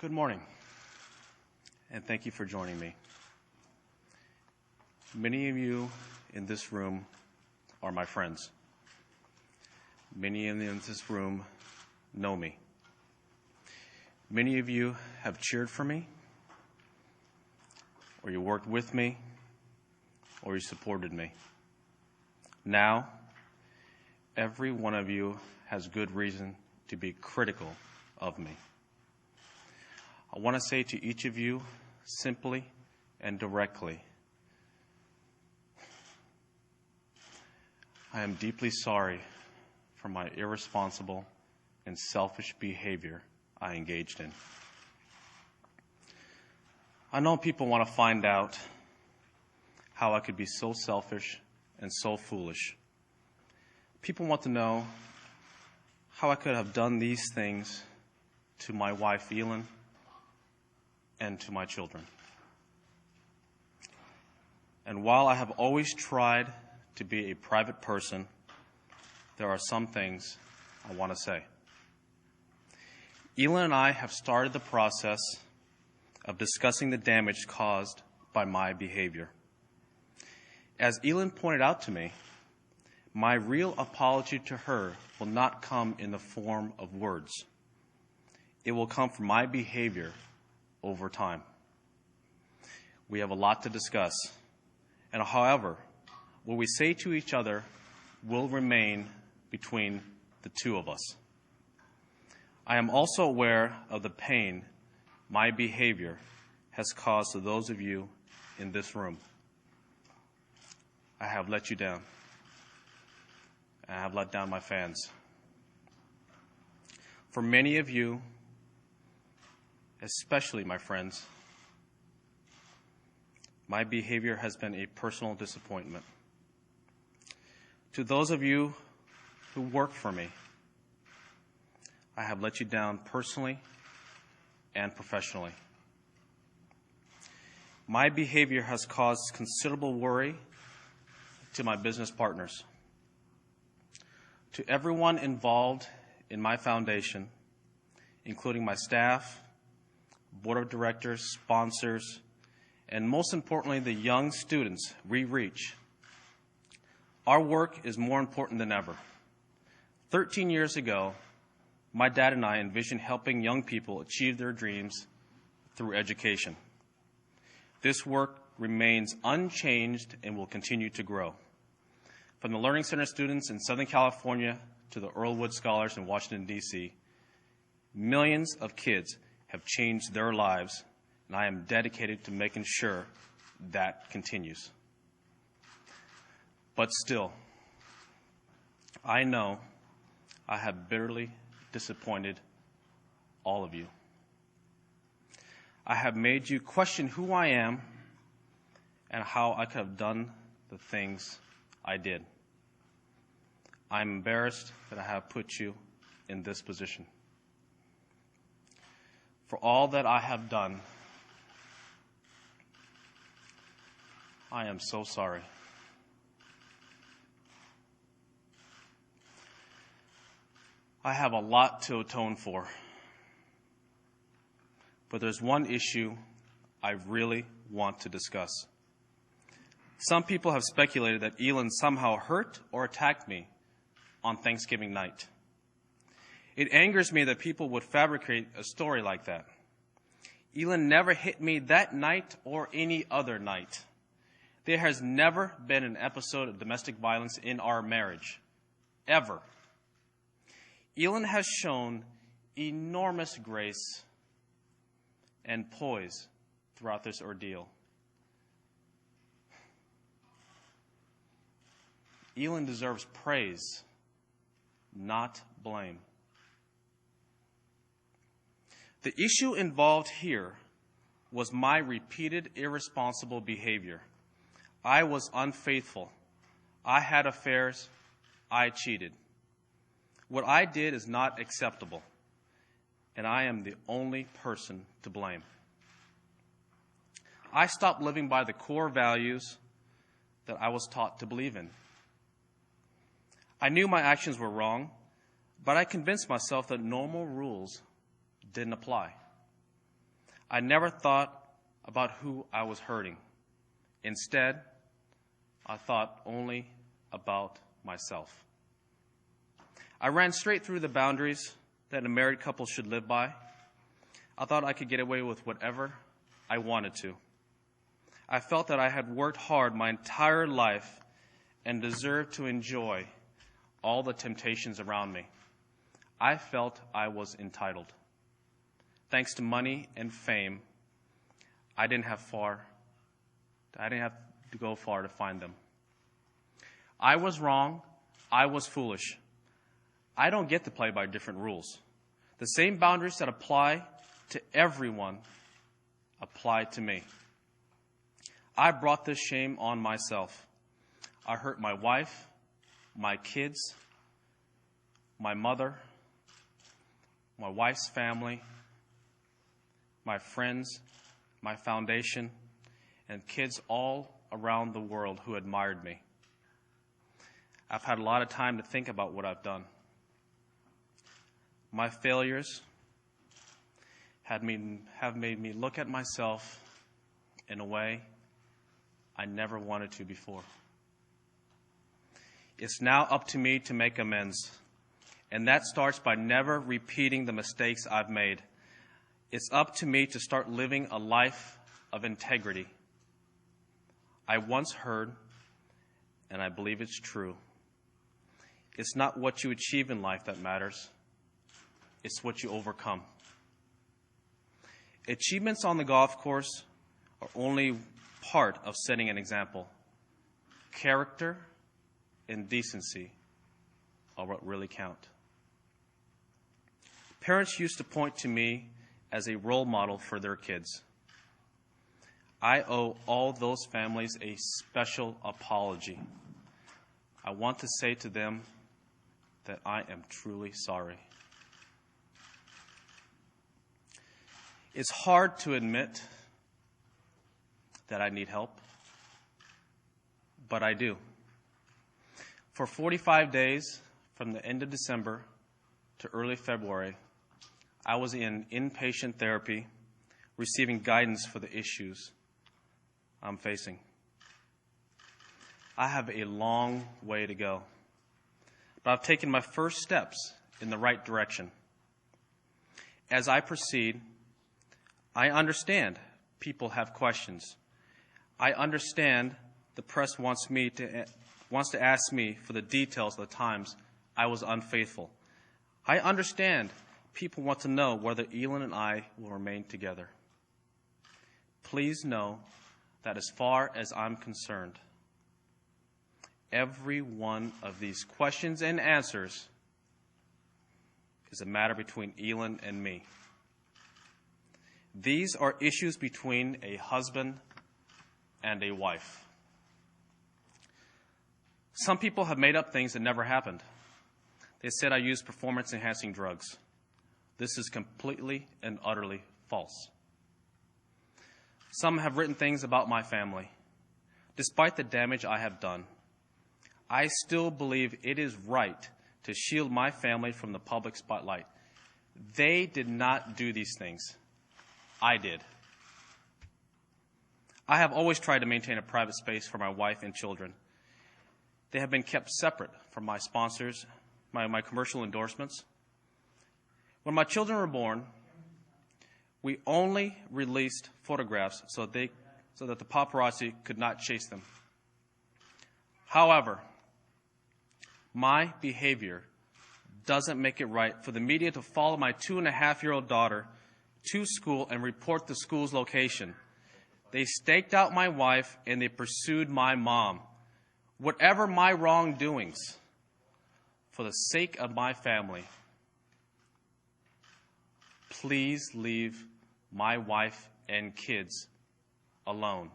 Good morning, and thank you for joining me. Many of you in this room are my friends. Many of you in this room know me. Many of you have cheered for me, or you worked with me, or you supported me. Now, every one of you has good reason to be critical of me. I want to say to each of you, simply and directly, I am deeply sorry for my irresponsible and selfish behavior I engaged in. I know people want to find out how I could be so selfish and so foolish. People want to know how I could have done these things to my wife, Elin, and to my children. And while I have always tried to be a private person, there are some things I want to say. Elin and I have started the process of discussing the damage caused by my behavior. As Elin pointed out to me, my real apology to her will not come in the form of words. It will come from my behavior over time. We have a lot to discuss, and however, what we say to each other will remain between the two of us. I am also aware of the pain my behavior has caused to those of you in this room. I have let you down. I have let down my fans. For many of you, especially my friends, my behavior has been a personal disappointment. To those of you who work for me, I have let you down personally and professionally. My behavior has caused considerable worry to my business partners. To everyone involved in my foundation, including my staff, board of directors, sponsors, and most importantly, the young students we reach, our work is more important than ever. 13 years ago, my dad and I envisioned helping young people achieve their dreams through education. This work remains unchanged and will continue to grow. From the Learning Center students in Southern California to the Earl Wood Scholars in Washington, D.C., millions of kids have changed their lives, and I am dedicated to making sure that continues. But still, I know I have bitterly disappointed all of you. I have made you question who I am and how I could have done the things I did. I'm embarrassed that I have put you in this position. For all that I have done, I am so sorry. I have a lot to atone for, but there's one issue I really want to discuss. Some people have speculated that Elin somehow hurt or attacked me on Thanksgiving night. It angers me that people would fabricate a story like that. Elin never hit me that night or any other night. There has never been an episode of domestic violence in our marriage, ever. Elin has shown enormous grace and poise throughout this ordeal. Elin deserves praise, not blame. The issue involved here was my repeated irresponsible behavior. I was unfaithful. I had affairs. I cheated. What I did is not acceptable, and I am the only person to blame. I stopped living by the core values that I was taught to believe in. I knew my actions were wrong, but I convinced myself that normal rules didn't apply. I never thought about who I was hurting. Instead, I thought only about myself. I ran straight through the boundaries that a married couple should live by. I thought I could get away with whatever I wanted to. I felt that I had worked hard my entire life and deserved to enjoy all the temptations around me. I felt I was entitled. Thanks to money and fame, I didn't have to go far to find them. I was wrong. I was foolish. I don't get to play by different rules. The same boundaries that apply to everyone apply to me. I brought this shame on myself. I hurt my wife, my kids, my mother, my wife's family, my friends, my foundation, and kids all around the world who admired me. I've had a lot of time to think about what I've done. My failures have made me look at myself in a way I never wanted to before. It's now up to me to make amends, and that starts by never repeating the mistakes I've made. It's up to me to start living a life of integrity. I once heard, and I believe it's true, it's not what you achieve in life that matters. It's what you overcome. Achievements on the golf course are only part of setting an example. Character and decency are what really count. Parents used to point to me as a role model for their kids. I owe all those families a special apology. I want to say to them that I am truly sorry. It's hard to admit that I need help, but I do. For 45 days, from the end of December to early February, I was in inpatient therapy, receiving guidance for the issues I'm facing. I have a long way to go, but I've taken my first steps in the right direction. As I proceed, I understand people have questions. I understand the press wants to ask me for the details of the times I was unfaithful. I understand people want to know whether Elin and I will remain together. Please know that as far as I'm concerned, every one of these questions and answers is a matter between Elin and me. These are issues between a husband and a wife. Some people have made up things that never happened. They said I used performance-enhancing drugs. This is completely and utterly false. Some have written things about my family. Despite the damage I have done, I still believe it is right to shield my family from the public spotlight. They did not do these things. I did. I have always tried to maintain a private space for my wife and children. They have been kept separate from my sponsors, my commercial endorsements. When my children were born, we only released photographs so that the paparazzi could not chase them. However, my behavior doesn't make it right for the media to follow my 2.5-year-old daughter to school and report the school's location. They staked out my wife and they pursued my mom. Whatever my wrongdoings, for the sake of my family, please leave my wife and kids alone.